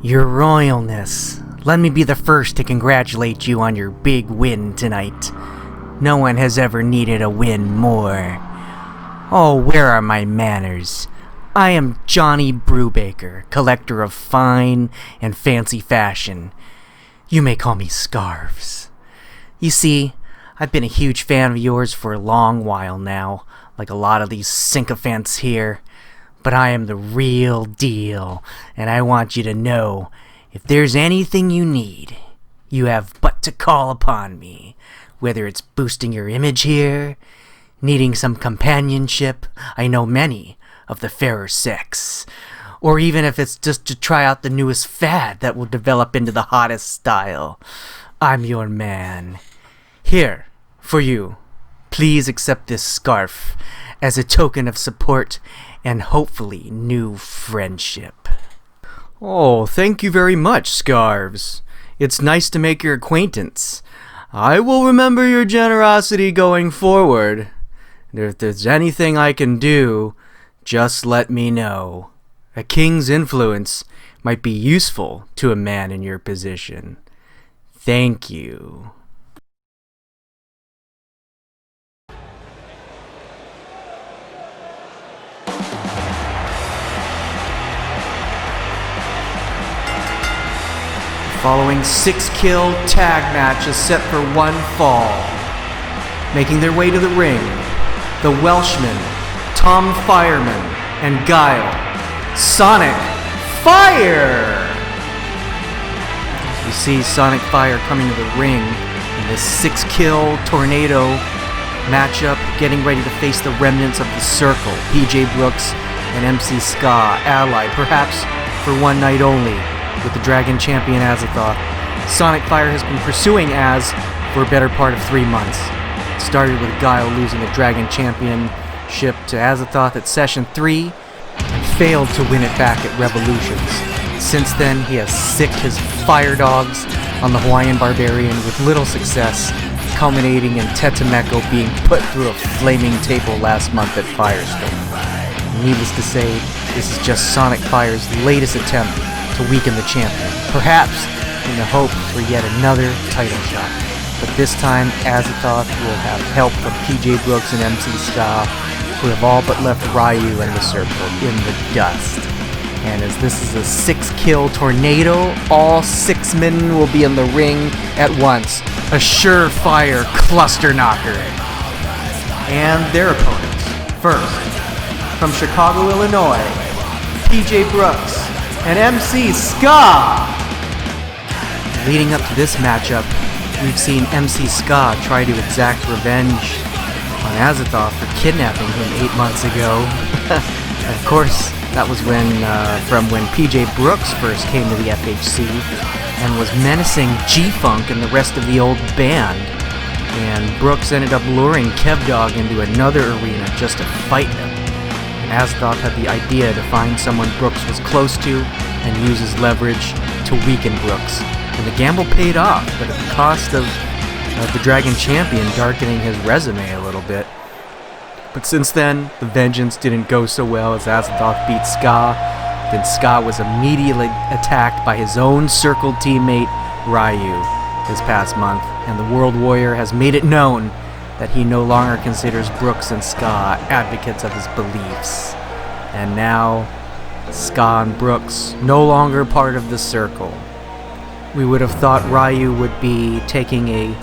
Your Royalness, let me be the first to congratulate you on your big win tonight. No one has ever needed a win more. Oh, where are my manners? I am Johnny Brubaker, collector of fine and fancy fashion. You may call me Scarves. You see, I've been a huge fan of yours for a long while now, like a lot of these sycophants here. But I am the real deal, and I want you to know, if there's anything you need, you have but to call upon me. Whether it's boosting your image here, needing some companionship, I know many of the fairer sex, or even if it's just to try out the newest fad that will develop into the hottest style, I'm your man. Here, for you, please accept this scarf as a token of support and hopefully new friendship. Oh, thank you very much, Scarves. It's nice to make your acquaintance. I will remember your generosity going forward. And if there's anything I can do, just let me know. A king's influence might be useful to a man in your position. Thank you. The following 6-kill tag match is set for one fall. Making their way to the ring, the Welshman, Tom Fireman, and Guile, Sonic Fire! You see Sonic Fire coming to the ring in this 6-kill tornado matchup, getting ready to face the remnants of the Circle, PJ Brooks and MC Ska, allied perhaps for one night only with the Dragon Champion Azethoth. Sonic Fire has been pursuing Az for a better part of 3 months. It started with Guile losing the Dragon Championship to Azethoth at Session 3 and failed to win it back at Revolutions. Since then, he has sicked his fire dogs on the Hawaiian Barbarian with little success, culminating in Tetemeko being put through a flaming table last month at Firestone. Needless to say, this is just Sonic Fire's latest attempt to weaken the champion, perhaps in the hope for yet another title shot. But this time, Azethoth will have help from PJ Brooks and MC Ska, who have all but left Ryu and the Circle in the dust. And as this is a 6-kill tornado, all 6 men will be in the ring at once. A surefire cluster knocker. And their opponents. First, from Chicago, Illinois, PJ Brooks and MC Ska. Leading up to this matchup, we've seen MC Ska try to exact revenge on Azethoth for kidnapping him 8 months ago. Of course, that was from when PJ Brooks first came to the FHC and was menacing G-Funk and the rest of the old band. And Brooks ended up luring Kev Dog into another arena just to fight him. Azethoth had the idea to find someone Brooks was close to and use his leverage to weaken Brooks. And the gamble paid off, but at the cost of the Dragon Champion darkening his resume a little bit. But since then, the vengeance didn't go so well as Azethoth beat Ska. Then Ska was immediately attacked by his own Circle teammate, Ryu, this past month. And the World Warrior has made it known that he no longer considers Brooks and Ska advocates of his beliefs. And now, Ska and Brooks no longer part of the Circle. We would have thought Ryu would be taking a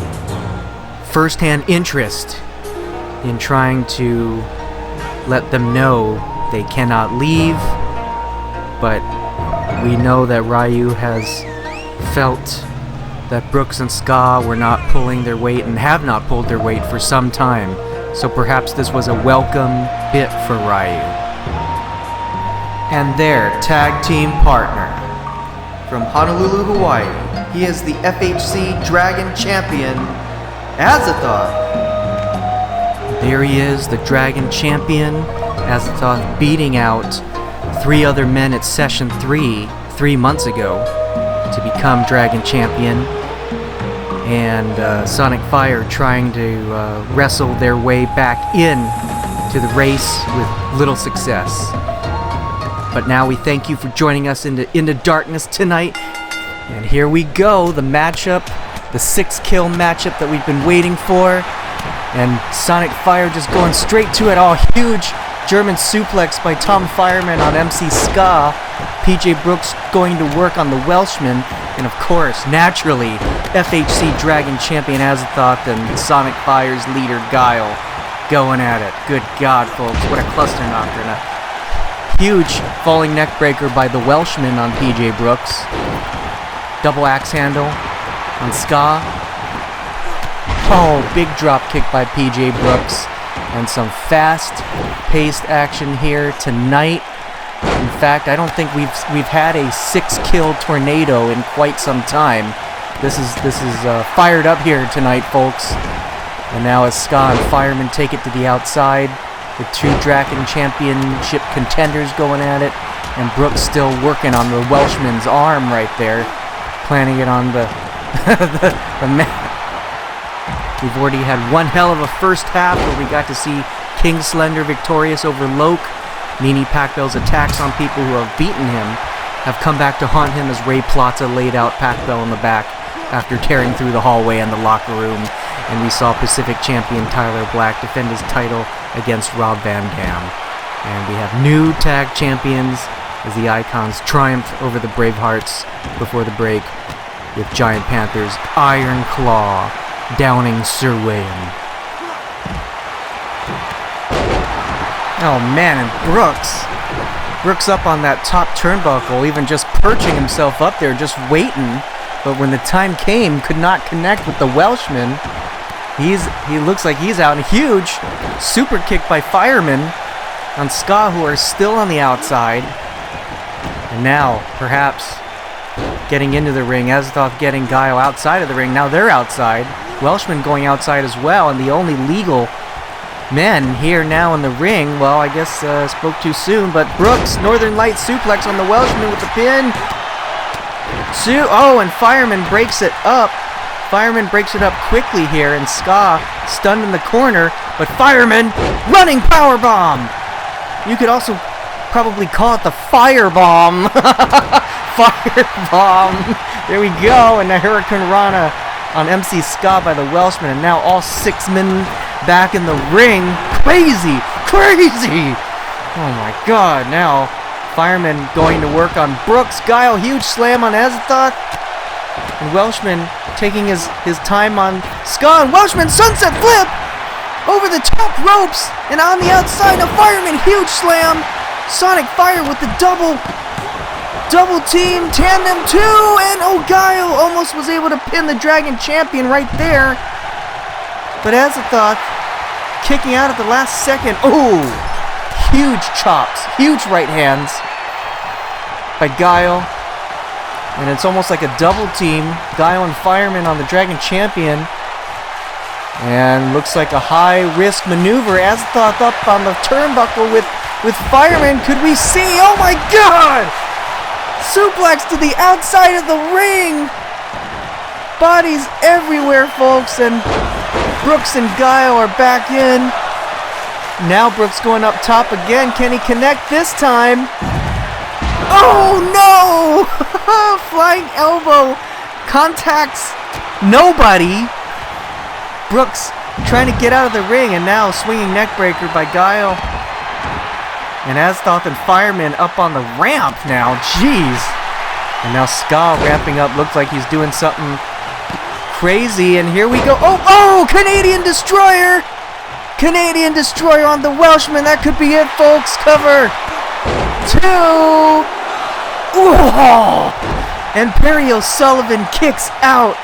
first-hand interest in trying to let them know they cannot leave, but we know that Ryu has felt that Brooks and Ska were not pulling their weight and have not pulled their weight for some time, so perhaps this was a welcome bit for Ryu. And their tag team partner, from Honolulu, Hawaii, he is the FHC Dragon Champion, Azethoth. There he is, the Dragon Champion, Azethoth beating out 3 other men at Session 3 months ago to become Dragon Champion, and Sonic Fire trying to wrestle their way back in to the race with little success. But now we thank you for joining us into darkness tonight. And here we go, the matchup, the 6-kill matchup that we've been waiting for. And Sonic Fire just going straight to it. Oh, huge German suplex by Tom Fireman on MC Ska. PJ Brooks going to work on the Welshman. And of course, naturally, FHC Dragon Champion Azethoth and Sonic Fire's leader Guile going at it. Good God, folks, what a cluster knocker. And a huge falling neck breaker by the Welshman on PJ Brooks. Double axe handle on Ska. Oh, big drop kick by PJ Brooks. And some fast-paced action here tonight. In fact, I don't think we've had a 6-kill tornado in quite some time. This is fired up here tonight, folks. And now as Ska and Fireman take it to the outside, with 2 Dragon Championship contenders going at it, and Brooks still working on the Welshman's arm right there, planting it on the mat. We've already had one hell of a first half where we got to see King Slender victorious over Loke. Nini Pac-Bell's attacks on people who have beaten him have come back to haunt him as Ray Plaza laid out Pac-Bell in the back after tearing through the hallway and the locker room. And we saw Pacific Champion Tyler Black defend his title against Rob Van Dam. And we have new tag champions as the Icons triumph over the Bravehearts before the break with Giant Panther's Iron Claw downing Sir Wayne. Oh man, and Brooks up on that top turnbuckle, even just perching himself up there, just waiting. But when the time came, could not connect with the Welshman. He looks like he's out. And huge super kick by Fireman on Ska, who are still on the outside. And now, perhaps, getting into the ring, Azethoth getting Guile outside of the ring. Now they're outside. Welshman going outside as well, and the only legal men here now in the ring. Well, I guess spoke too soon, but Brooks, Northern Light suplex on the Welshman with the pin. Oh, and Fireman breaks it up. Fireman breaks it up quickly here, and Ska stunned in the corner, but Fireman running power bomb. You could also probably call it the Firebomb. Firebomb. There we go, and the Hurricane Rana on MC Ska by the Welshman, and now all 6 men back in the ring. Crazy! Oh my God, now Fireman going to work on Brooks. Guile, huge slam on Azethoth. And Welshman taking his time on Ska, and Welshman sunset flip over the top ropes, and on the outside of Fireman, huge slam. Sonic Fire with the double team, tandem 2, and Guile almost was able to pin the Dragon Champion right there. But Azethoth kicking out at the last second. Oh, huge chops, huge right hands by Guile. And it's almost like a double team. Guile and Fireman on the Dragon Champion. And looks like a high-risk maneuver. Azethoth up on the turnbuckle with Fireman. Could we see? Oh my God! Suplex to the outside of the ring. Bodies everywhere, folks. And Brooks and Guile are back in. Now Brooks going up top again. Can he connect this time? Oh no! Flying elbow contacts nobody. Brooks trying to get out of the ring, and now swinging neckbreaker by Guile. And Azethoth and Fireman up on the ramp now. Jeez. And now Ska ramping up. Looks like he's doing something crazy. And here we go. Oh! Canadian Destroyer! Canadian Destroyer on the Welshman. That could be it, folks. Cover 2. Whoa! And Perry O'Sullivan kicks out.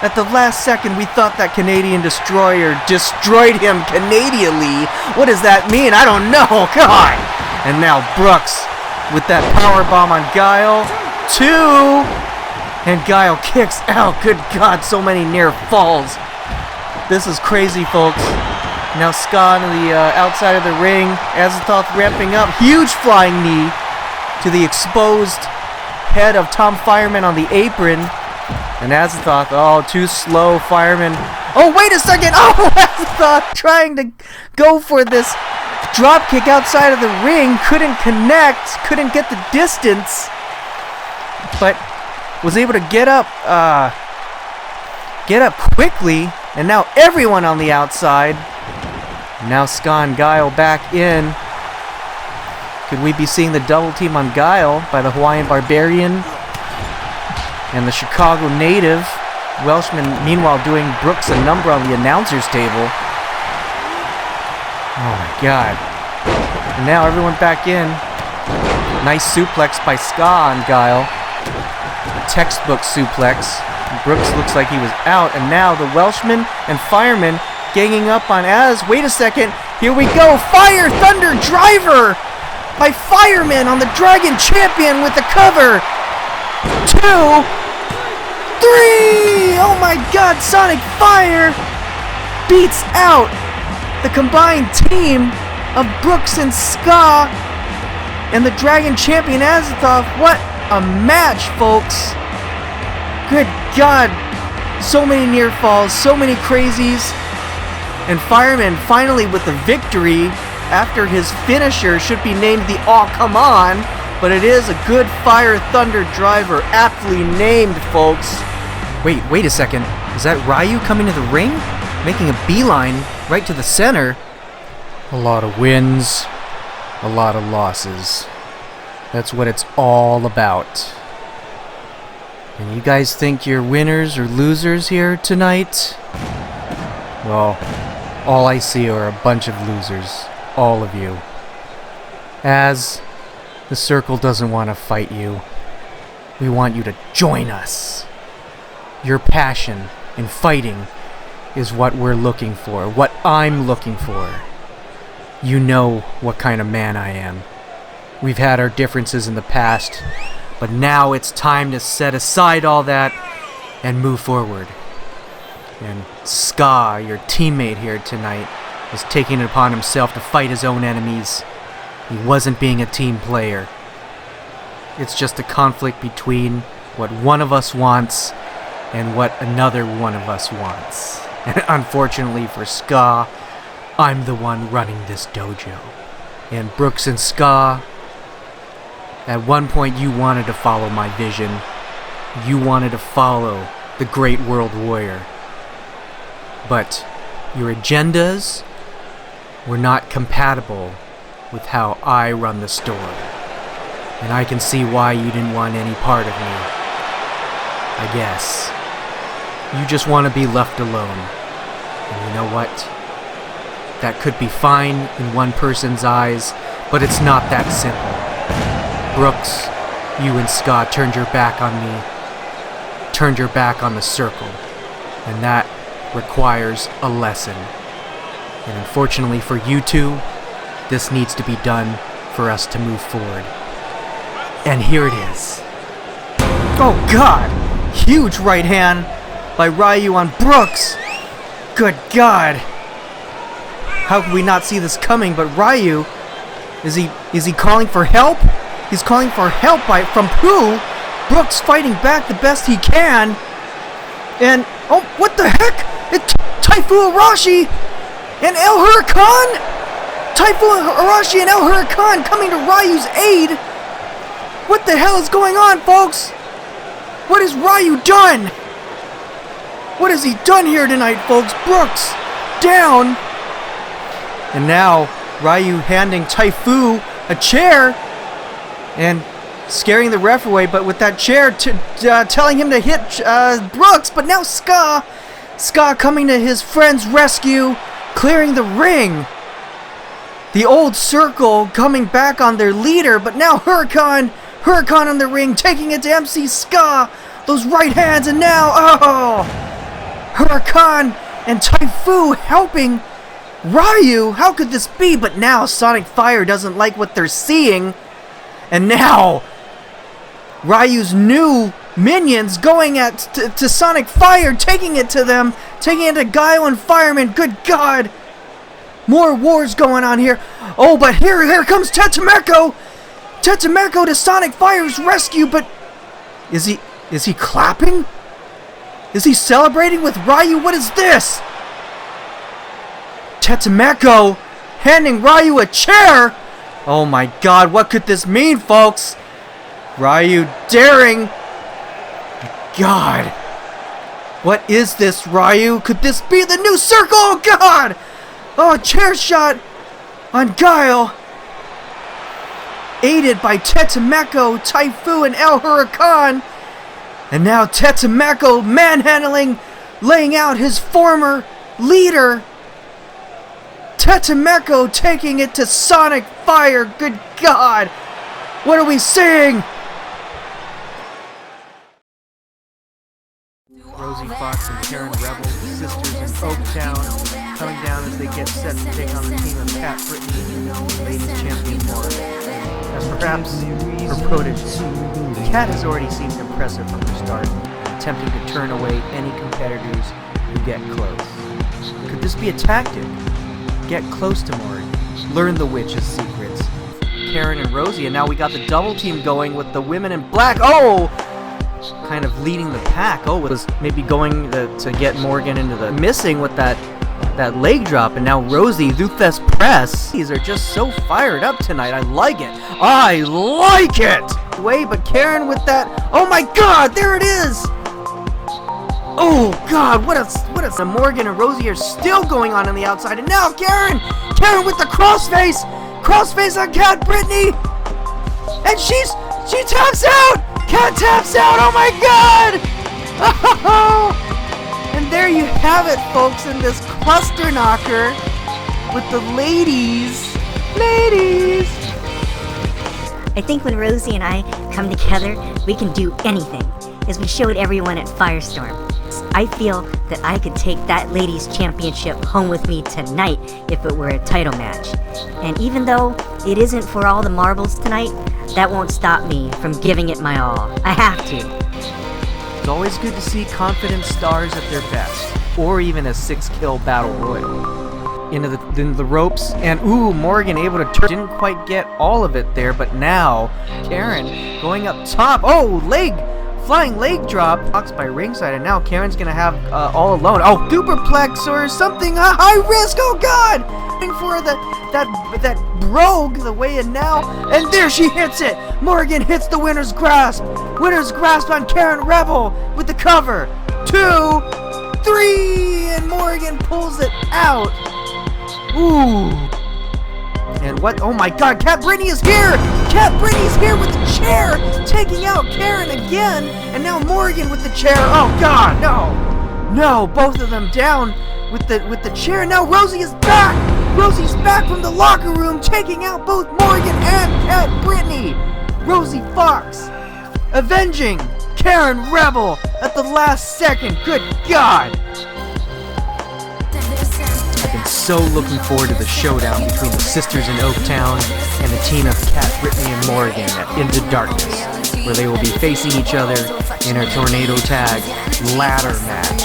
At the last second, we thought that Canadian Destroyer destroyed him Canadially. What does that mean? I don't know. God. And now Brooks with that powerbomb on Guile. 2. And Guile kicks out. Good God, so many near falls. This is crazy, folks. Now Ska on the outside of the ring. Azethoth ramping up. Huge flying knee to the exposed head of Tom Fireman on the apron. And Azethoth, too slow, Fireman. Oh, wait a second! Oh, Azethoth trying to go for this drop kick outside of the ring, couldn't connect, couldn't get the distance, but was able to get up quickly, and now everyone on the outside. Now Ska and Guile back in. Could we be seeing the double team on Guile by the Hawaiian Barbarian and the Chicago native? Welshman, meanwhile, doing Brooks a number on the announcer's table. Oh my god. And now everyone back in. Nice suplex by Ska on Guile. A textbook suplex. Brooks looks like he was out, and now the Welshman and Fireman ganging up on Az. Wait a second. Here we go. Fire Thunder Driver by Fireman on the Dragon Champion with the cover. 2, 3! Oh my god, Sonic Fire beats out the combined team of Brooks and Ska and the Dragon Champion Azethoth. What a match, folks. Good god. So many near falls, so many crazies. And Fireman finally with the victory after his finisher should be named the Aw Come On, but it is a good Fire Thunder Driver, aptly named, folks. Wait a second. Is that Ryu coming to the ring? Making a beeline right to the center. A lot of wins, a lot of losses. That's what it's all about. And you guys think you're winners or losers here tonight? Well, all I see are a bunch of losers. All of you. As the circle doesn't want to fight you, we want you to join us. Your passion in fighting is what we're looking for, what I'm looking for. You know what kind of man I am. We've had our differences in the past, but now it's time to set aside all that and move forward. And Ska, your teammate here tonight, is taking it upon himself to fight his own enemies. He wasn't being a team player. It's just a conflict between what one of us wants and what another one of us wants. And unfortunately for Ska, I'm the one running this dojo. And Brooks and Ska, at one point you wanted to follow my vision. You wanted to follow the great world warrior. But your agendas were not compatible with how I run the store. And I can see why you didn't want any part of me. I guess. You just want to be left alone. And you know what? That could be fine in one person's eyes, but it's not that simple. Brooks, you and Scott turned your back on me, turned your back on the circle, and that requires a lesson. And unfortunately for you two, this needs to be done for us to move forward. And here it is. Oh god! Huge right hand by Ryu on Brooks! Good god! How could we not see this coming? But Ryu, is he calling for help? He's calling for help from who? Brooks fighting back the best he can. And oh, what the heck? It's Taifu Arashi and El Huracan? Taifu Arashi and El Huracan coming to Ryu's aid. What the hell is going on, folks? What has Ryu done? What has he done here tonight, folks? Brooks down. And now Ryu handing Taifu a chair and scaring the ref away, but with that chair telling him to hit Brooks. But now Ska coming to his friend's rescue, clearing the ring. The old circle coming back on their leader, but now Huracan on the ring, taking it to MC Ska. Those right hands, and now, Huracan and Taifu helping Ryu. How could this be? But now Sonic Fire doesn't like what they're seeing. And now Ryu's new minions going to Sonic Fire, taking it to them, taking it to Guile and Fireman. Good God. More wars going on here. Oh, but here comes Tetemeko. Tetemeko to Sonic Fire's rescue, but is he clapping? Is he celebrating with Ryu? What is this? Tetemeko handing Ryu a chair. Oh my god, what could this mean, folks? Ryu daring. God. What is this, Ryu? Could this be the new circle? Oh god! Oh, chair shot on Guile. Aided by Tetemeko, Taifu, and El Huracan. And now Tetemeko manhandling, laying out his former leader. Tetemeko taking it to Sonic Fire. Good God. What are we seeing? Rosie Fox and Karen Rebel, sisters in Oaktown, coming down as they get set to take on the team of Cat Brittany, ladies champion Morrigan. As perhaps her protege, Cat has already seemed impressive from her start, attempting to turn away any competitors who get close. Could this be a tactic? Get close to Morrigan, learn the witch's secrets. Karen and Rosie, and now we got the double team going with the women in black. Oh! Kind of leading the pack. Oh, it was maybe going to get Morrigan into the missing with that leg drop, and now Rosie, Luthes press. These are just so fired up tonight. I like it. I like it! Wait, but Karen with that. Oh my god, there it is! Oh god, what a Morrigan and Rosie are still going on the outside, and now Karen with the crossface on Cat Brittany, and she taps out. Cat taps out. Oh my god! Oh, and there you have it, folks, in this cluster knocker with the ladies. I think when Rosie and I come together, we can do anything, as we showed everyone at Firestorm. I feel that I could take that ladies championship home with me tonight if it were a title match. And even though it isn't for all the marbles tonight, that won't stop me from giving it my all. I have to. It's always good to see confident stars at their best, or even a 6-kill battle royal. Into the ropes, and ooh, Morrigan able to turn. Didn't quite get all of it there, but now Karen going up top. Oh, flying leg drop, boxed by ringside, and now Karen's gonna have all alone. Oh, superplex or something, high risk. Oh god, for that brogue the way in now, and there she hits it. Morrigan hits the winner's grasp on Karen Rebel with the cover. 2, 3, and Morrigan pulls it out. Ooh. And what? Oh my god, Cat Brittany is here! Cat Brittany's here with the chair, taking out Karen again, and now Morrigan with the chair. Oh god, no, both of them down with the chair. Now Rosie is back. Rosie's back from the locker room, taking out both Morrigan and Cat Brittany. Rosie Fox avenging Karen Rebel at the last second. Good god. I've been so looking forward to the showdown between the sisters in Oaktown and the team of Cat Brittany and Morrigan at Into Darkness, where they will be facing each other in a tornado tag ladder match.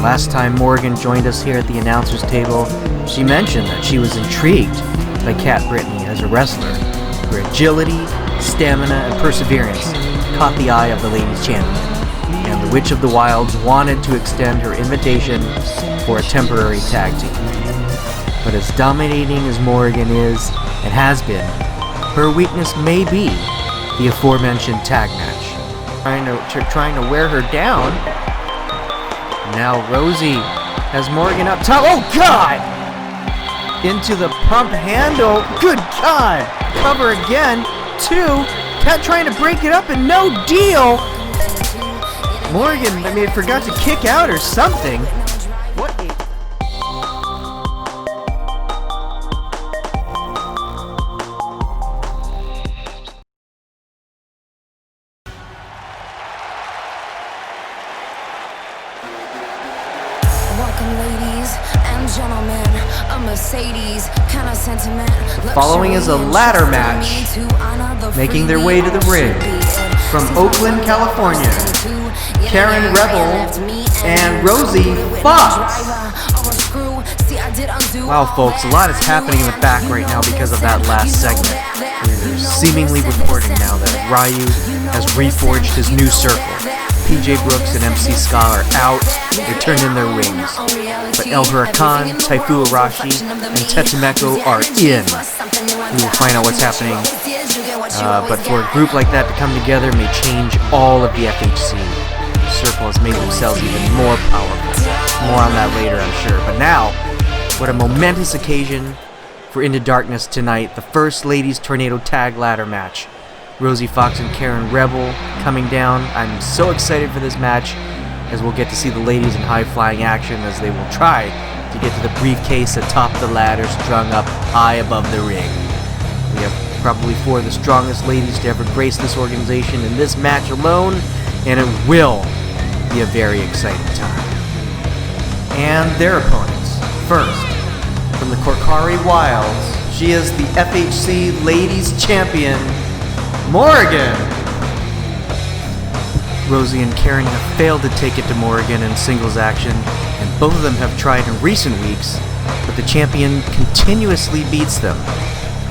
Last time Morrigan joined us here at the announcer's table, she mentioned that she was intrigued by Cat Brittany as a wrestler. Her agility, stamina, and perseverance caught the eye of the ladies' champion, and the Witch of the Wilds wanted to extend her invitation for a temporary tag team. But as dominating as Morrigan is, and has been, her weakness may be the aforementioned tag match. Trying to wear her down. Now Rosie has Morrigan up top. Oh god! Into the pump handle. Good god! Cover again. 2. Cat trying to break it up and no deal. Morrigan, forgot to kick out or something. What a... Welcome, ladies and gentlemen, a Mercedes kind of sentiment. Following is a ladder match, making their way to the ring from Oakland, California. Karen Rebel and Rosie Fox. Wow, folks, a lot is happening in the back right now because of that last segment. They're seemingly reporting now that Ryu has reforged his new circle. PJ Brooks and MC Ska are out. They turned in their wings. But El Huracan, Taifu Arashi, and Tetsumeco are in. We will find out what's happening. But for a group like that to come together may change all of the FHC. The Circle has made themselves even more powerful. More on that later, I'm sure. But now, what a momentous occasion for Into Darkness tonight. The first Ladies Tornado Tag Ladder match. Rosie Fox and Karen Rebel coming down. I'm so excited for this match, as we'll get to see the ladies in high-flying action as they will try to get to the briefcase atop the ladder strung up high above the ring. We have probably 4 of the strongest ladies to ever grace this organization in this match alone, and it will be a very exciting time. And their opponents. First, from the Korkari Wilds, she is the FHC Ladies Champion, Morrigan. Rosie and Karen have failed to take it to Morrigan in singles action, and both of them have tried in recent weeks, but the champion continuously beats them.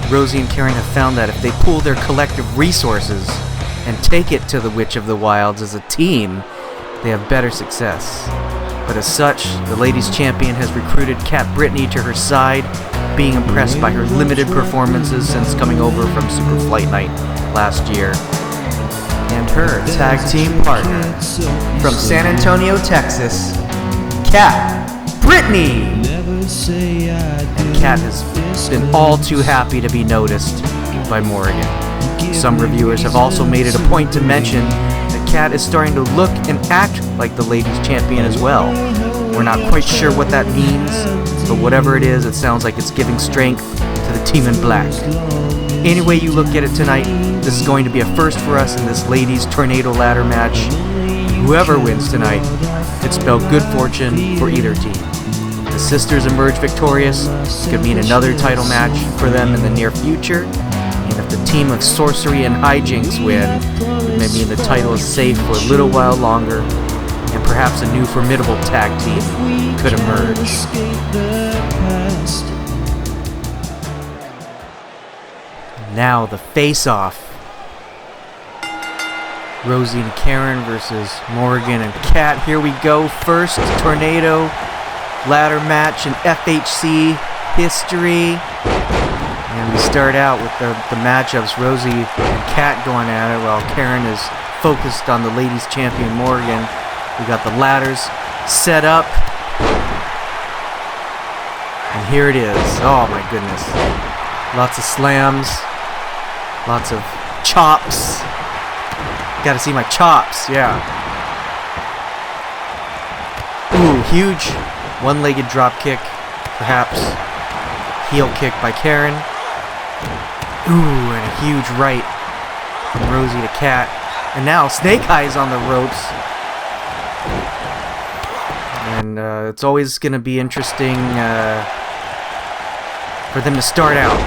Rosie and Karen have found that if they pool their collective resources and take it to the Witch of the Wilds as a team, they have better success. But as such, the ladies champion has recruited Cat Brittany to her side, being impressed by her limited performances since coming over from Super Flight Night last year. And her tag team partner from San Antonio, Texas, Cat Brittany. And Cat has been all too happy to be noticed by Morrigan. Some reviewers have also made it a point to mention that Cat is starting to look and act like the ladies champion as well. We're not quite sure what that means, but whatever it is, it sounds like it's giving strength to the team in black. Any way you look at it tonight, this is going to be a first for us in this ladies tornado ladder match. Whoever wins tonight could spell good fortune for either team. If the sisters emerge victorious, it could mean another title match for them in the near future. And if the team of sorcery and hijinks win, it may mean the title is safe for a little while longer, and perhaps a new formidable tag team could emerge. Now the face-off. Rosie and Karen versus Morrigan and Cat. Here we go. First tornado ladder match in FHC history. And we start out with the matchups. Rosie and Cat going at it while Karen is focused on the ladies champion Morrigan. We got the ladders set up. And here it is. Oh my goodness. Lots of slams. Lots of chops. Gotta see my chops, yeah. Ooh, huge one-legged drop kick. Perhaps heel kick by Karen. Ooh, and a huge right from Rosie to Cat. And now Snake Eyes on the ropes. And it's always going to be interesting for them to start out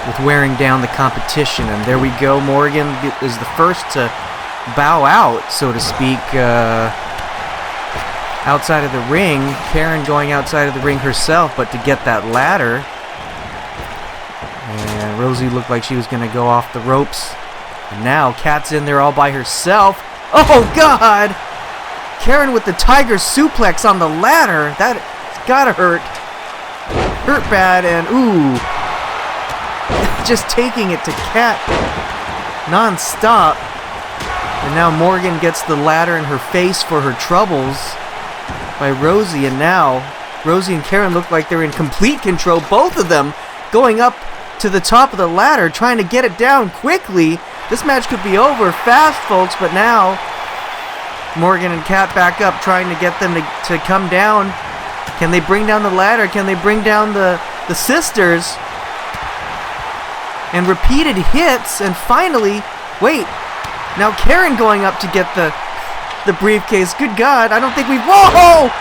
with wearing down the competition. And there we go. Morrigan is the first to bow out, so to speak, outside of the ring. Karen going outside of the ring herself, but to get that ladder. And Rosie looked like she was going to go off the ropes. And now Kat's in there all by herself. Oh, God! Karen with the tiger suplex on the ladder. That's gotta hurt. Hurt bad, and ooh. Just taking it to Cat non-stop. And now Morrigan gets the ladder in her face for her troubles by Rosie. And now Rosie and Karen look like they're in complete control. Both of them going up to the top of the ladder, trying to get it down quickly. This match could be over fast, folks, but now Morrigan and Cat back up, trying to get them to come down. Can they bring down the ladder? Can they bring down the sisters? And repeated hits, and finally, wait, now Karen going up to get the briefcase. Good God, I don't think we've... Whoa!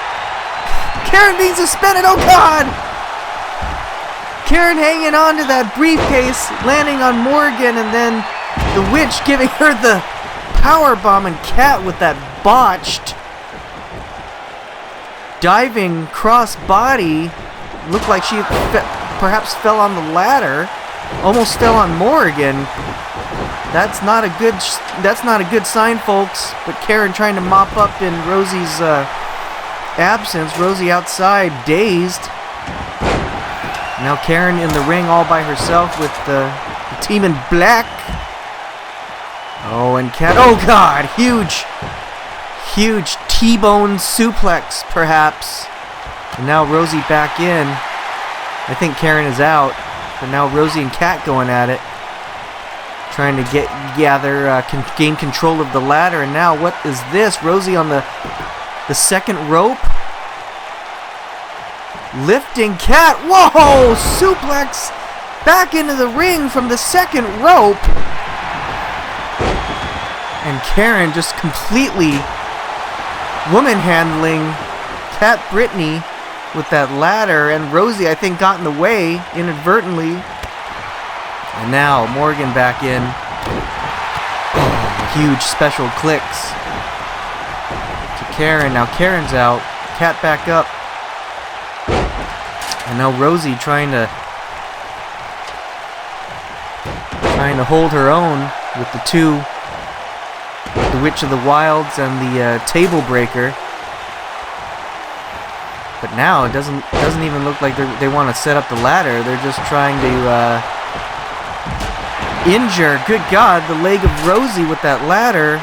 Karen being suspended, oh God! Karen hanging on to that briefcase, landing on Morrigan, and then the witch giving her the power bomb, and Cat with that botched diving cross body. Looked like she perhaps fell on the ladder. Almost fell on Morrigan. That's not a good sign, folks. But Karen trying to mop up in Rosie's absence. Rosie outside, dazed. Now Karen in the ring all by herself with the team in black. Oh, and Kat. Oh God, huge T-bone suplex, perhaps. And now Rosie back in. I think Karen is out, but now Rosie and Kat going at it, trying to gain control of the ladder. And now what is this? Rosie on the second rope, lifting Kat. Whoa! Suplex back into the ring from the second rope, and Karen just completely woman handling Kat Brittany with that ladder, and Rosie, I think, got in the way inadvertently. And now Morrigan back in. Oh, huge special clicks to Karen. Now Karen's out. Kat back up. And now Rosie trying to hold her own with the Witch of the Wilds and the table breaker. But now it doesn't even look like they want to set up the ladder. They're just trying to injure, good God, the leg of Rosie with that ladder.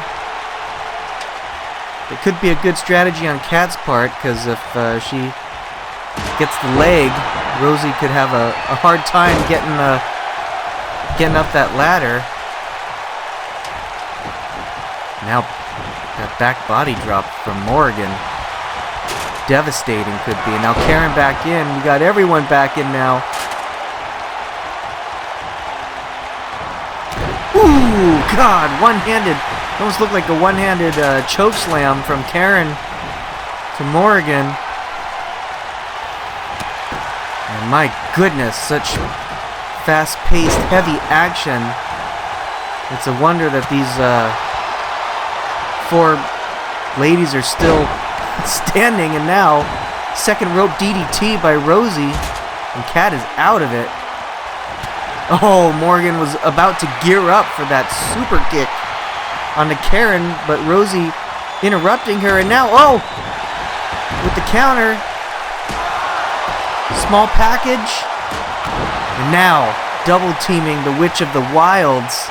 It could be a good strategy on Kat's part, because if she gets the leg, Rosie could have a hard time getting up that ladder. Now that back body drop from Morrigan. Devastating could be. And now Karen back in. We got everyone back in now. Ooh, God, one-handed. Almost looked like a one-handed choke slam from Karen to Morrigan. And my goodness, such fast-paced, heavy action. It's a wonder that these four ladies are still standing. And now second rope DDT by Rosie, and Kat is out of it. Oh, Morrigan was about to gear up for that super kick onto Karen, but Rosie interrupting her, and now, oh, with the counter, small package, and now double teaming the Witch of the Wilds,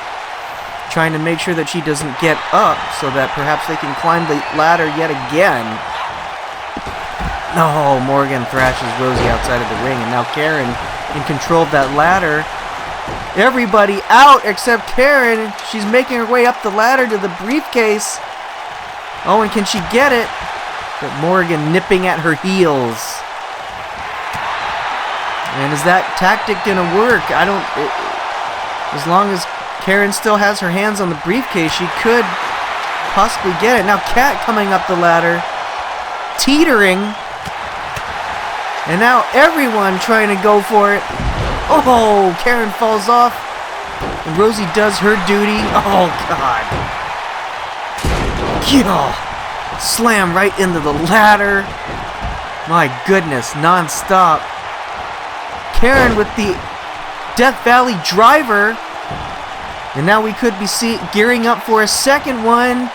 trying to make sure that she doesn't get up so that perhaps they can climb the ladder yet again. No, Morrigan thrashes Rosie outside of the ring, and now Karen in control of that ladder. Everybody out except Karen. She's making her way up the ladder to the briefcase. Oh, and can she get it? But Morrigan nipping at her heels. And is that tactic gonna work? As long as Karen still has her hands on the briefcase, she could possibly get it. Now Kat coming up the ladder, teetering. And now everyone trying to go for it. Oh, Karen falls off. And Rosie does her duty. Oh, God. Yeah. Slam right into the ladder. My goodness, non-stop. Karen with the Death Valley driver. And now we could be gearing up for a second one.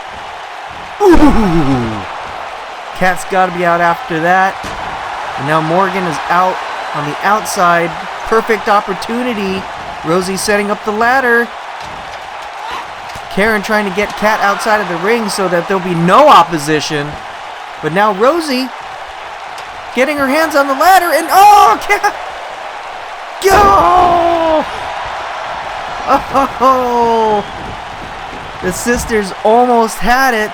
Ooh. Kat's got to be out after that. And now Morrigan is out on the outside. Perfect opportunity. Rosie setting up the ladder. Karen trying to get Kat outside of the ring so that there'll be no opposition. But now Rosie getting her hands on the ladder, and oh, Kat! Go! Oh! The sisters almost had it.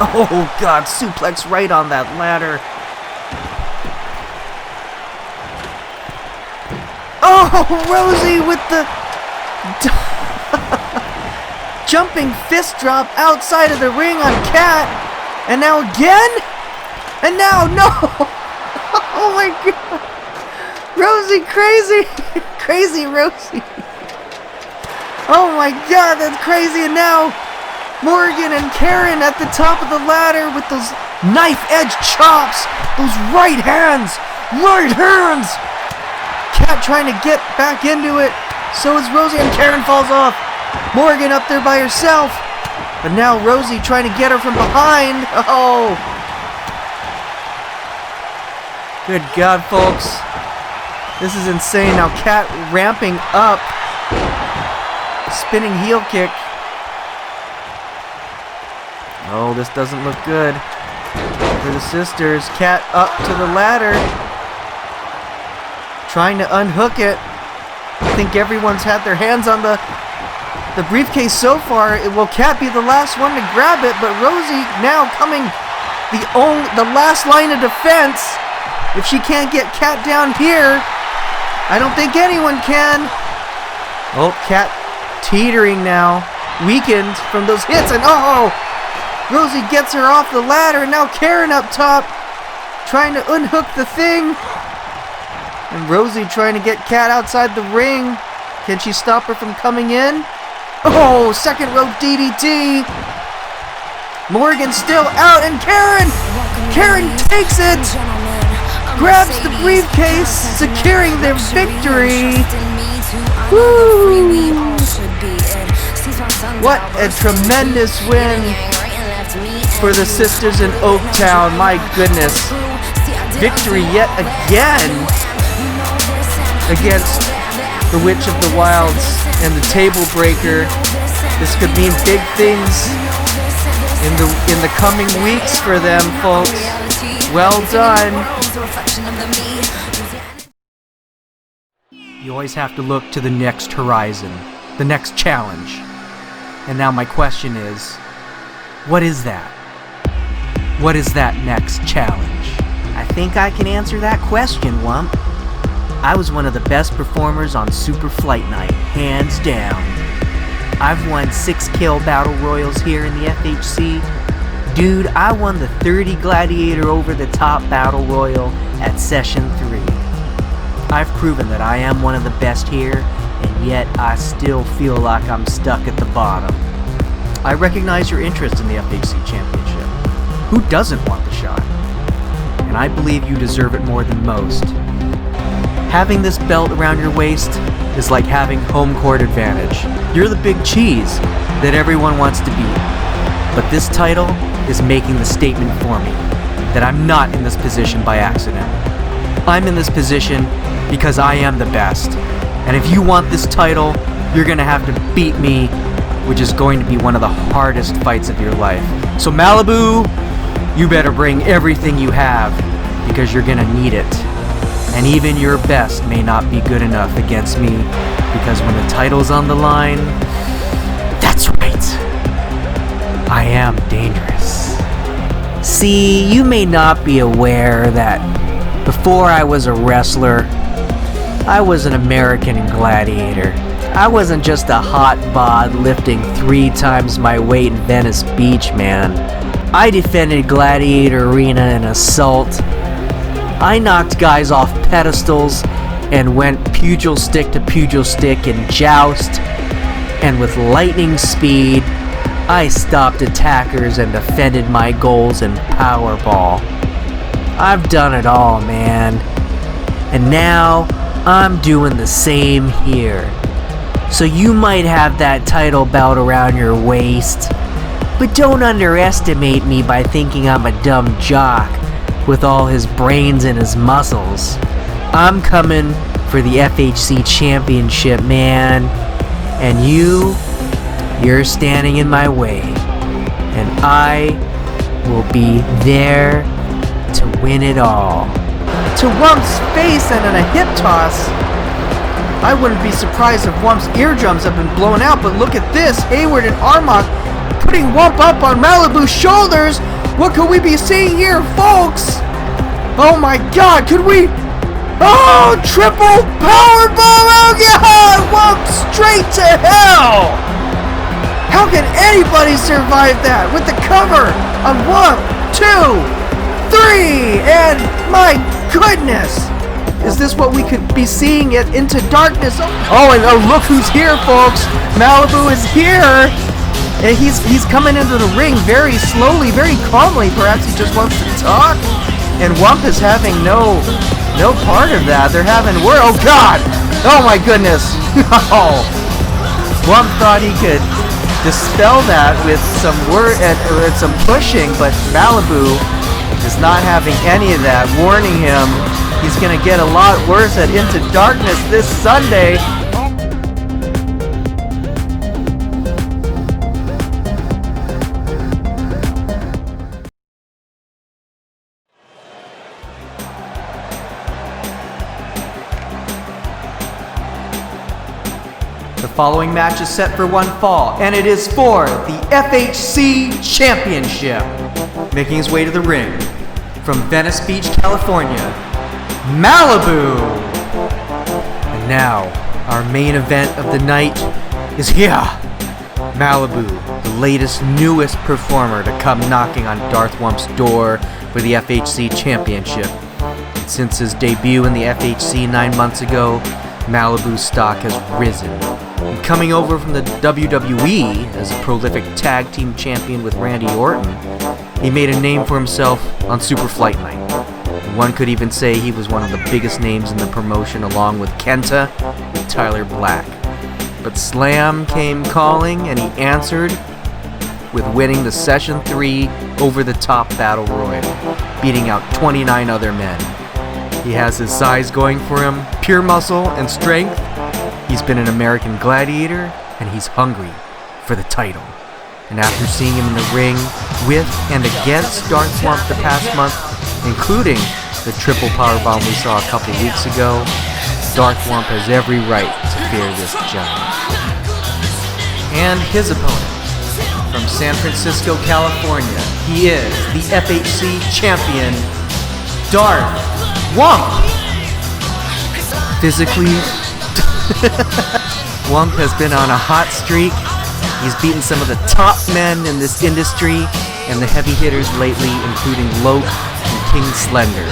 Oh, God, suplex right on that ladder. Oh, Rosie with the jumping fist drop outside of the ring on Kat. And now again? And now, no! Oh my God! Rosie crazy! Crazy Rosie! Oh my God, that's crazy! And now, Morrigan and Karen at the top of the ladder with those knife edge chops! Those right hands! Right hands! Kat trying to get back into it. So is Rosie, and Karen falls off. Morrigan up there by herself. But now Rosie trying to get her from behind. Oh! Good God, folks. This is insane. Now Kat ramping up. Spinning heel kick. Oh, this doesn't look good for the sisters. Kat up to the ladder. Trying to unhook it. I think everyone's had their hands on the briefcase so far. Will Kat be the last one to grab it? But Rosie now coming the last line of defense. If she can't get Kat down here, I don't think anyone can. Oh, Kat teetering now, weakened from those hits, and oh, Rosie gets her off the ladder. Now Karen up top, trying to unhook the thing. And Rosie trying to get Kat outside the ring. Can she stop her from coming in? Oh, second rope DDT. Morrigan still out, and Karen takes it. Grabs the briefcase, securing their victory. Woo! What a tremendous win for the sisters in Oaktown. My goodness. Victory yet again against the Witch of the Wilds and the Table Breaker. This could mean big things in the coming weeks for them, folks. Well done. You always have to look to the next horizon, the next challenge. And now my question is, what is that? What is that next challenge? I think I can answer that question, Wump. I was one of the best performers on Super Flight Night, hands down. I've won 6 kill battle royals here in the FHC. Dude, I won the 30 Gladiator over the top battle royal at session 3. I've proven that I am one of the best here, and yet I still feel like I'm stuck at the bottom. I recognize your interest in the FHC Championship. Who doesn't want the shot? And I believe you deserve it more than most. Having this belt around your waist is like having home court advantage. You're the big cheese that everyone wants to beat. But this title is making the statement for me that I'm not in this position by accident. I'm in this position because I am the best. And if you want this title, you're gonna have to beat me, which is going to be one of the hardest fights of your life. So Malibu, you better bring everything you have, because you're gonna need it. And even your best may not be good enough against me, because when the title's on the line, that's right, I am dangerous. See, you may not be aware that before I was a wrestler, I was an American Gladiator. I wasn't just a hot bod lifting 3 times my weight in Venice Beach, man. I defended Gladiator Arena in assault. I knocked guys off pedestals and went pugil stick to pugil stick in joust. And with lightning speed, I stopped attackers and defended my goals in Powerball. I've done it all, man. And now, I'm doing the same here. So you might have that title belt around your waist, but don't underestimate me by thinking I'm a dumb jock with all his brains and his muscles. I'm coming for the FHC Championship, man. And you're standing in my way. And I will be there to win it all. To Wump's face and in a hip toss. I wouldn't be surprised if Wump's eardrums have been blown out, but look at this. Hayward and Armok putting Wump up on Malibu's shoulders. What could we be seeing here, folks? Oh my god, could we? Oh, triple powerbomb! Oh god, Wump straight to hell! How can anybody survive that with the cover of 1, 2, 3, and my goodness! Is this what we could be seeing at Into Darkness? Oh, and look who's here, folks! Malibu is here! And he's coming into the ring very slowly, very calmly. Perhaps he just wants to talk. And Wump is having no part of that. They're having oh god! Oh my goodness! Oh, Wump thought he could dispel that with some some pushing, but Malibu is not having any of that, warning him he's gonna get a lot worse at Into Darkness this Sunday. The following match is set for one fall, and it is for the FHC Championship. Making his way to the ring, from Venice Beach, California, Malibu! And now, our main event of the night is here. Malibu, the latest, newest performer to come knocking on Darth Wump's door for the FHC Championship. And since his debut in the FHC 9 months ago, Malibu's stock has risen. And coming over from the WWE as a prolific tag team champion with Randy Orton, he made a name for himself on Super Fight Night. And one could even say he was one of the biggest names in the promotion, along with Kenta and Tyler Black. But Slam came calling, and he answered with winning the Session 3 over-the-top Battle Royal, beating out 29 other men. He has his size going for him, pure muscle and strength. He's been an American Gladiator, and he's hungry for the title. And after seeing him in the ring with and against Darth Wump the past month, including the triple powerbomb we saw a couple weeks ago, Darth Wump has every right to fear this giant. And his opponent, from San Francisco, California, he is the FHC Champion, Darth Wump! Physically, Wump has been on a hot streak. He's beaten some of the top men in this industry and the heavy hitters lately, including Loke and King Slender.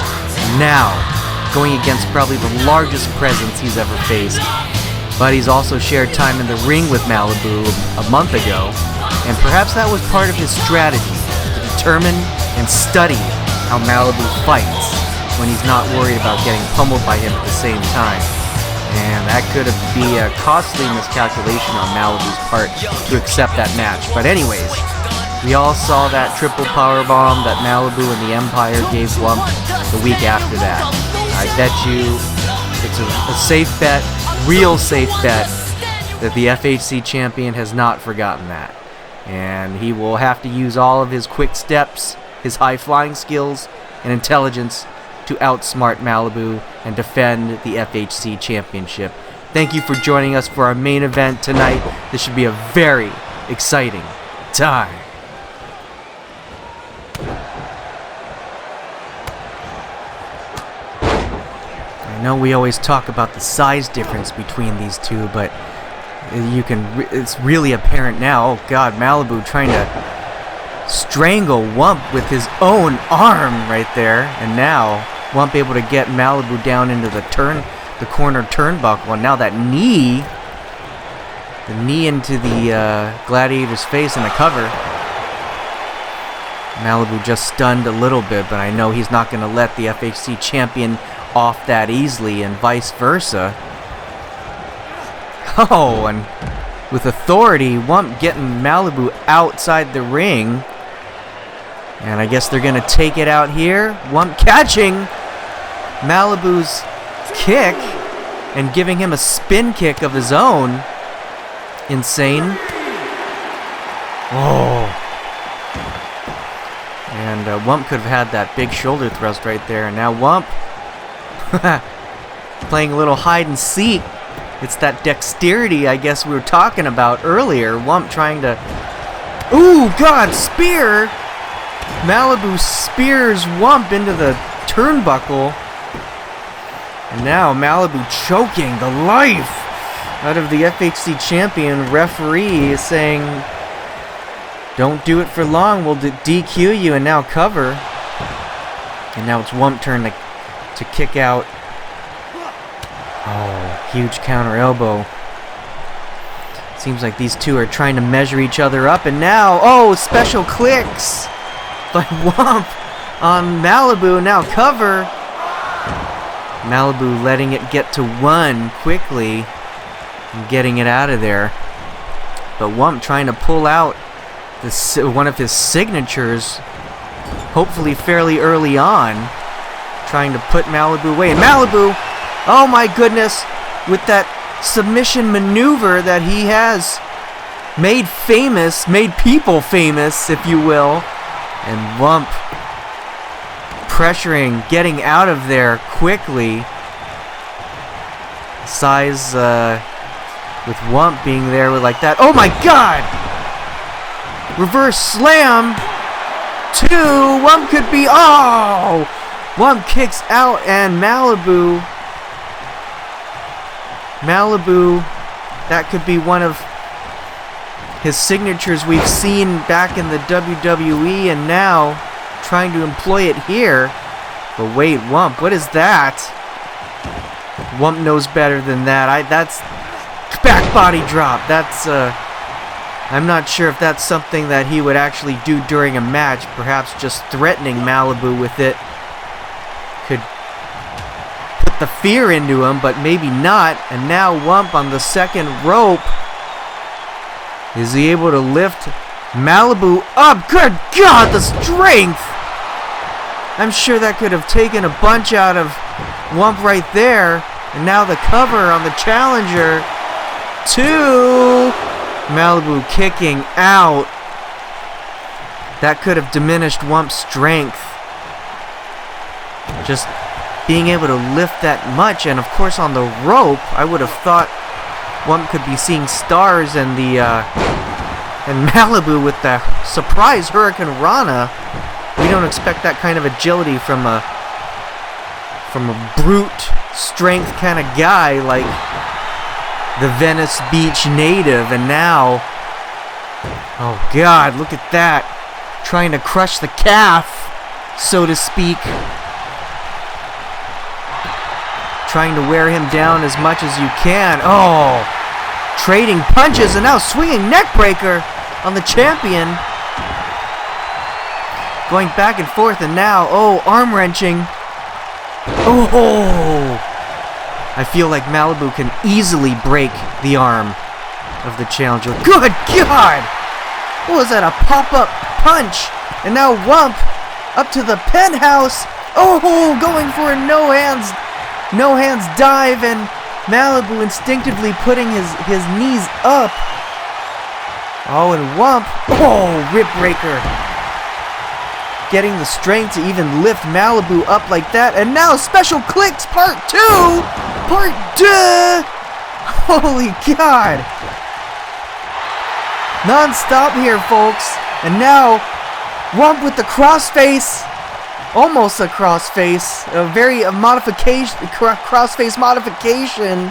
Now, going against probably the largest presence he's ever faced. But he's also shared time in the ring with Malibu a month ago, and perhaps that was part of his strategy, to determine and study how Malibu fights when he's not worried about getting pummeled by him at the same time. And that could be a costly miscalculation on Malibu's part to accept that match. But anyways, we all saw that triple powerbomb that Malibu and the Empire gave Wump the week after that. I bet you it's a safe bet, real safe bet, that the FHC champion has not forgotten that. And he will have to use all of his quick steps, his high flying skills, and intelligence to outsmart Malibu and defend the FHC Championship. Thank you for joining us for our main event tonight. This should be a very exciting time. I know we always talk about the size difference between these two, but it's really apparent now. Oh God, Malibu trying to strangle Wump with his own arm right there, and now Wump able to get Malibu down into the corner turnbuckle, and now that knee into the Gladiator's face in the cover. Malibu just stunned a little bit, but I know he's not going to let the FHC champion off that easily, and vice versa. Oh, and with authority, Wump getting Malibu outside the ring. And I guess they're going to take it out here. Wump catching Malibu's kick and giving him a spin kick of his own. Insane. Oh. And Wump could have had that big shoulder thrust right there. And now Wump playing a little hide and seek. It's that dexterity, I guess, we were talking about earlier. Wump trying to... Ooh, God, spear! Malibu spears Wump into the turnbuckle. And now Malibu choking the life out of the FHC champion. Referee is saying, don't do it for long, we'll DQ you, and now cover. And now it's Wump's turn to kick out. Oh, huge counter elbow. Seems like these two are trying to measure each other up, and now, oh, special clicks by Wump on Malibu, now cover. Malibu letting it get to 1 quickly and getting it out of there. But Wump trying to pull out one of his signatures, hopefully fairly early on, trying to put Malibu away. And Malibu, oh my goodness, with that submission maneuver that he has made famous, made people famous, if you will. And Wump pressuring, getting out of there quickly. Size with Wump being there like that. Oh my god! Reverse slam. 2. Wump could be. Oh! Wump kicks out and Malibu. That could be one of his signatures we've seen back in the WWE, and now trying to employ it here. But wait, Wump, what is that? Wump knows better than that. That's back body drop. That's I'm not sure if that's something that he would actually do during a match. Perhaps just threatening Malibu with it could put the fear into him, but maybe not. And now Wump on the second rope. Is he able to lift Malibu up? Good God, the strength! I'm sure that could have taken a bunch out of Wump right there. And now the cover on the challenger. 2. Malibu kicking out. That could have diminished Wump's strength. Just being able to lift that much. And of course on the rope, I would have thought Wump could be seeing stars, and and Malibu with the surprise Hurricane Rana. We don't expect that kind of agility from a brute strength kind of guy like the Venice Beach native. And now, oh god, look at that, trying to crush the calf, so to speak. Trying to wear him down as much as you can. Oh, trading punches and now swinging neck breaker on the champion. Going back and forth, and now, oh, arm wrenching. Oh, I feel like Malibu can easily break the arm of the challenger. Good God! What was that, a pop-up punch? And now Wump up to the penthouse. Oh, going for a no hands dive, and Malibu instinctively putting his knees up. Oh, and Wump, oh, rib breaker. Getting the strength to even lift Malibu up like that. And now special clicks part 2. Part 2. Holy God. Non-stop here, folks. And now Wump with the crossface. Almost a crossface. A modification, crossface modification.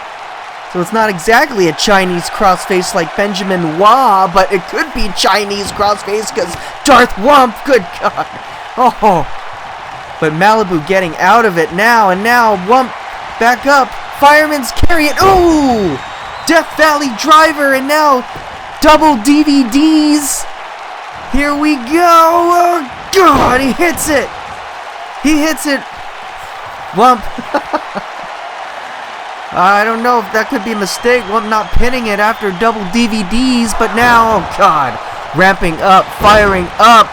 So it's not exactly a Chinese crossface like Benjamin Wah, but it could be Chinese crossface because Darth Wump, good God. Oh, but Malibu getting out of it now, and now Wump back up. Fireman's carry it. Ooh, Death Valley driver, and now double DVDs. Here we go. Oh, God, he hits it. He hits it. Wump. I don't know if that could be a mistake. Wump not pinning it after double DVDs, but now, oh God, ramping up, firing up.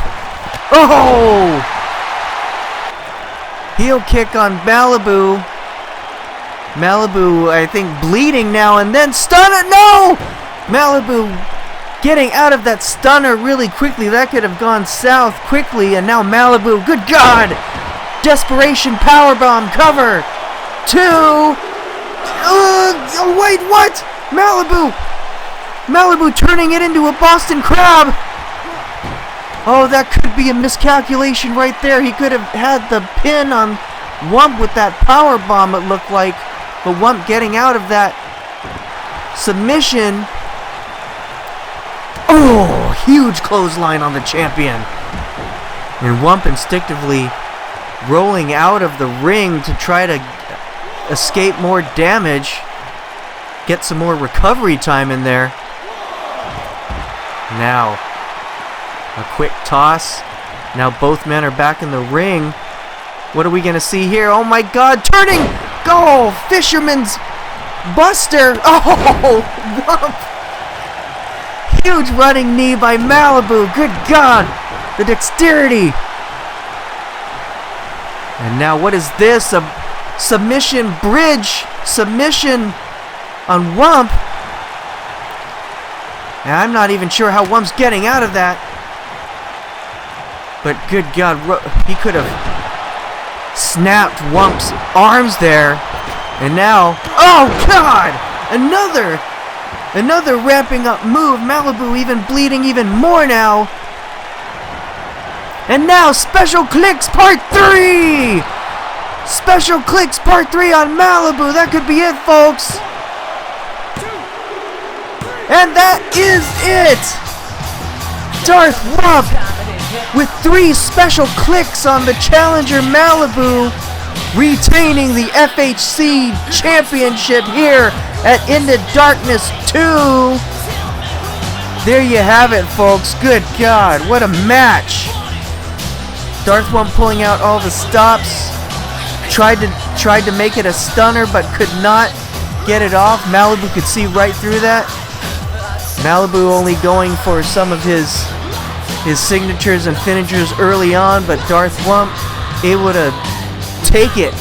Oh! Heel kick on Malibu. Malibu, I think, bleeding now, and then stunner. No! Malibu getting out of that stunner really quickly. That could have gone south quickly, and now Malibu, good God! Desperation powerbomb cover. 2. Oh, wait, what? Malibu turning it into a Boston Crab. Oh, that could be a miscalculation right there. He could have had the pin on Wump with that power bomb, it looked like. But Wump getting out of that submission. Oh, huge clothesline on the champion. And Wump instinctively rolling out of the ring to try to escape more damage. Get some more recovery time in there. Now, a quick toss. Now both men are back in the ring. What are we going to see here? Oh my God, turning! Oh, Fisherman's Buster. Oh, Wump. Huge running knee by Malibu. Good God. The dexterity. And now what is this? A submission bridge. Submission on Wump. And I'm not even sure how Wump's getting out of that. But good God, he could have snapped Wump's arms there. And now, oh God! Another ramping up move. Malibu even bleeding even more now. And now Special Clicks Part 3! Special Clicks Part 3 on Malibu. That could be it, folks. And that is it! Darth Wump with 3 special clicks on the challenger Malibu, retaining the FHC Championship here at Into Darkness 2. There you have it, folks. Good God, what a match. Darth Wump pulling out all the stops. Tried to make it a stunner, but could not get it off. Malibu could see right through that. Malibu only going for some of his signatures and finishers early on, but Darth Wump able to take it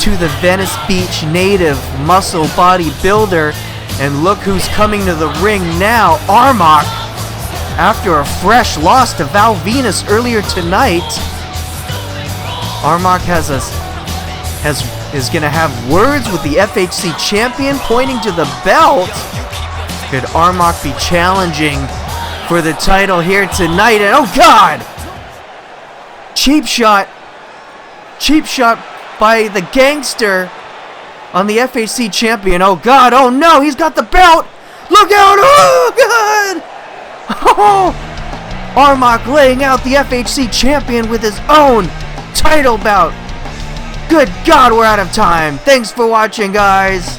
to the Venice Beach native muscle bodybuilder. And look who's coming to the ring now, Armok. After a fresh loss to Val Venus earlier tonight, Armok is going to have words with the FHC champion, pointing to the belt. Could Armok be challenging for the title here tonight? And oh God! Cheap shot by the gangster on the FHC champion. Oh God, oh no, he's got the belt! Look out! Oh God! Oh! Armok laying out the FHC champion with his own title bout. Good God, we're out of time. Thanks for watching, guys.